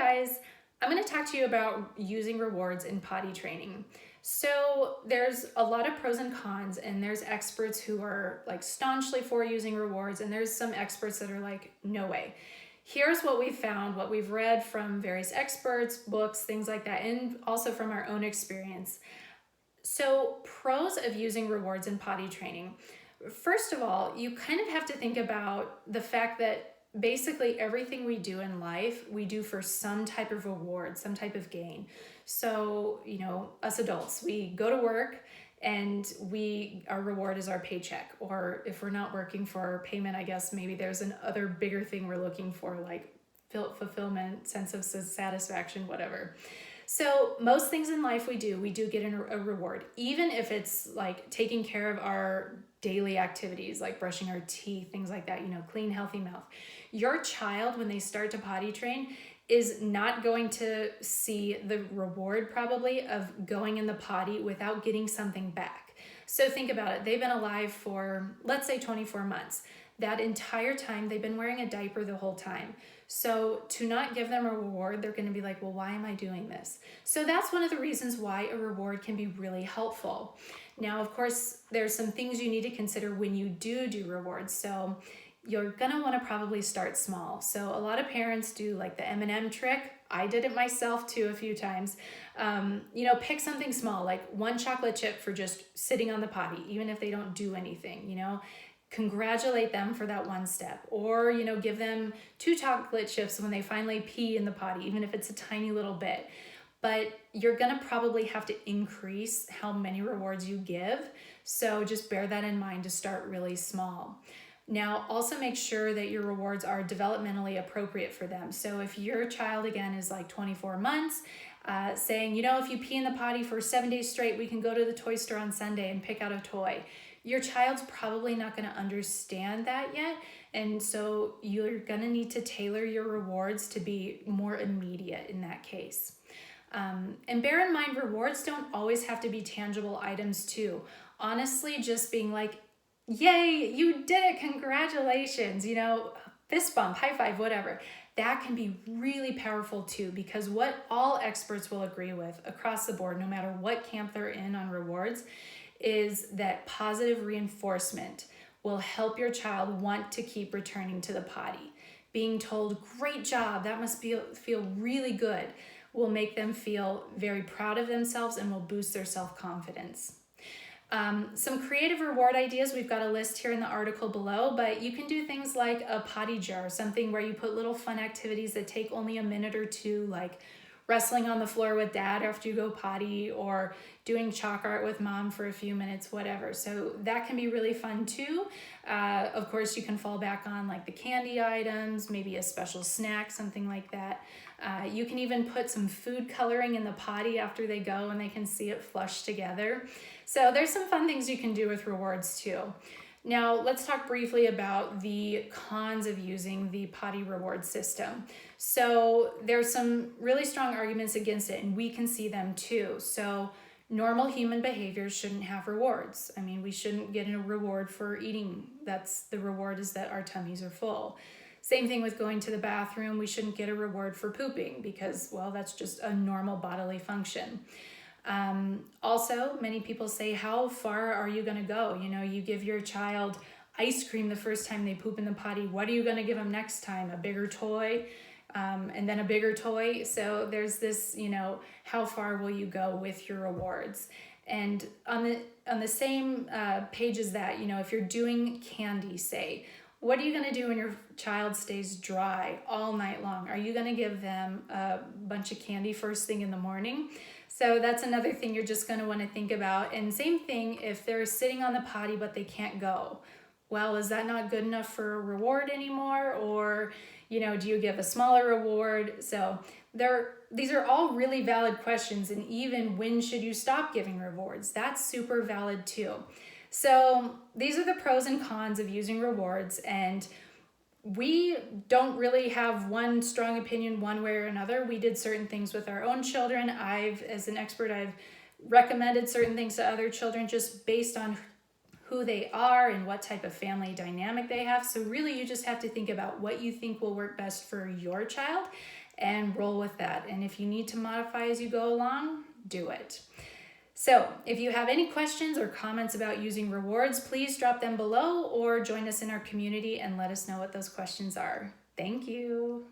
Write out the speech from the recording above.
guys, I'm going to talk to you about using rewards in potty training. So there's a lot of pros and cons, and there's experts who are like staunchly for using rewards, and there's some experts that are like, no way. Here's what we've found, what we've read from various experts, books, things like that, and also from our own experience. So pros of using rewards in potty training. First of all, you kind of have to think about the fact that basically everything we do in life, we do for some type of reward, some type of gain. So, us adults, we go to work and our reward is our paycheck. Or if we're not working for our payment, I guess maybe there's another bigger thing we're looking for, like fulfillment, sense of satisfaction, whatever. So most things in life we do get a reward, even if it's like taking care of our daily activities, like brushing our teeth, things like that, clean, healthy mouth. Your child, when they start to potty train, is not going to see the reward probably of going in the potty without getting something back. So think about it. They've been alive for, let's say, 24 months. That entire time, they've been wearing a diaper the whole time. So to not give them a reward, they're going to be like, well, why am I doing this? So that's one of the reasons why a reward can be really helpful. Now, of course, there's some things you need to consider when you do rewards. So you're going to want to probably start small. So a lot of parents do like the M&M trick. I did it myself too a few times. Pick something small, like one chocolate chip for just sitting on the potty, even if they don't do anything, congratulate them for that one step, or give them 2 chocolate chips when they finally pee in the potty, even if it's a tiny little bit. But you're gonna probably have to increase how many rewards you give, so just bear that in mind to start really small. Now, also make sure that your rewards are developmentally appropriate for them. So if your child, again, is like 24 months, saying, if you pee in the potty for 7 days straight, we can go to the toy store on Sunday and pick out a toy. Your child's probably not going to understand that yet. And so you're going to need to tailor your rewards to be more immediate in that case. And bear in mind, rewards don't always have to be tangible items too. Honestly, just being like, yay, you did it, congratulations, fist bump, high five, whatever. That can be really powerful too, because what all experts will agree with across the board, no matter what camp they're in on rewards, is that positive reinforcement will help your child want to keep returning to the potty. Being told, great job, that must feel really good, will make them feel very proud of themselves and will boost their self-confidence. Some creative reward ideas, we've got a list here in the article below, but you can do things like a potty jar, something where you put little fun activities that take only a minute or two, like wrestling on the floor with dad after you go potty, or doing chalk art with mom for a few minutes, whatever. So that can be really fun too. Of course, you can fall back on like the candy items, maybe a special snack, something like that. You can even put some food coloring in the potty after they go and they can see it flush together. So there's some fun things you can do with rewards too. Now, let's talk briefly about the cons of using the potty reward system. So there's some really strong arguments against it, and we can see them too. So normal human behaviors shouldn't have rewards. I mean, we shouldn't get a reward for eating. The reward is that our tummies are full. Same thing with going to the bathroom. We shouldn't get a reward for pooping because, well, that's just a normal bodily function. Also, many people say, how far are you going to go? You give your child ice cream the first time they poop in the potty. What are you going to give them next time? A bigger toy, and then a bigger toy. So there's this, how far will you go with your rewards? And on the same page as that, if you're doing candy, say, what are you going to do when your child stays dry all night long? Are you going to give them a bunch of candy first thing in the morning? So that's another thing you're just going to want to think about. And same thing if they're sitting on the potty but they can't go. Well, is that not good enough for a reward anymore? Or, do you give a smaller reward? So these are all really valid questions. And even when should you stop giving rewards? That's super valid too. So these are the pros and cons of using rewards, and we don't really have one strong opinion one way or another. We did certain things with our own children. As an expert, I've recommended certain things to other children just based on who they are and what type of family dynamic they have. So really, you just have to think about what you think will work best for your child and roll with that. And if you need to modify as you go along, do it. So if you have any questions or comments about using rewards, please drop them below or join us in our community and let us know what those questions are. Thank you.